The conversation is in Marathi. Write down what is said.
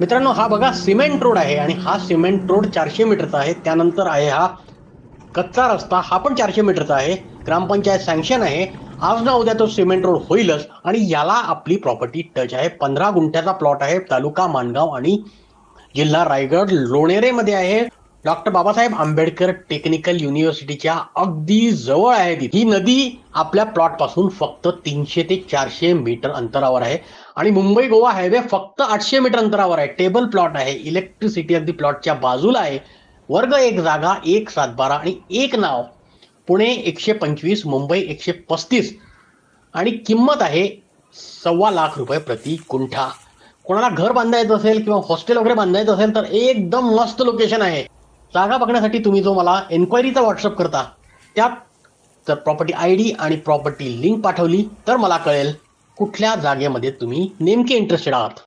मित्रांनो, हा बघा सिमेंट रोड आहे आणि हा सिमेंट रोड 400 मीटरचा आहे. त्यानंतर आहे हा कच्चा रस्ता, हा पण 400 मीटरचा आहे. ग्रामपंचायत सँक्शन आहे. आज ना उद्या तो सिमेंट रोड होईलच आणि याला आपली प्रॉपर्टी टच आहे. 15 गुंठ्याचा प्लॉट आहे. तालुका माणगाव आणि जिल्हा रायगड लोणेरेमध्ये आहे. डॉक्टर बाबासाहेब आंबेडकर टेक्निकल युनिव्हर्सिटीच्या अगदी जवळ आहे. ही नदी आपल्या प्लॉट पासून फक्त 300 ते 400 मीटर अंतरावर आहे आणि मुंबई गोवा हायवे फक्त 800 मीटर अंतरावर आहे. टेबल प्लॉट आहे. इलेक्ट्रिसिटी अगदी प्लॉटच्या बाजूला आहे. वर्ग एक जागा, एक 7-12 आणि एक नाव. पुणे 125, मुंबई 135 आणि किंमत आहे ₹1.25 लाख प्रति गुंठा. कोणाला घर बांधायचं असेल किंवा हॉस्टेल वगैरे बांधायचं असेल तर एकदम मस्त लोकेशन आहे. जागा बघण्यासाठी तुम्ही जो मला एन्क्वायरीचा व्हॉट्सअप करता त्यात जर प्रॉपर्टी आयडी आणि प्रॉपर्टी लिंक पाठवली तर मला कळेल कुठल्या जागेमध्ये तुम्ही नेमके इंटरेस्टेड आहात.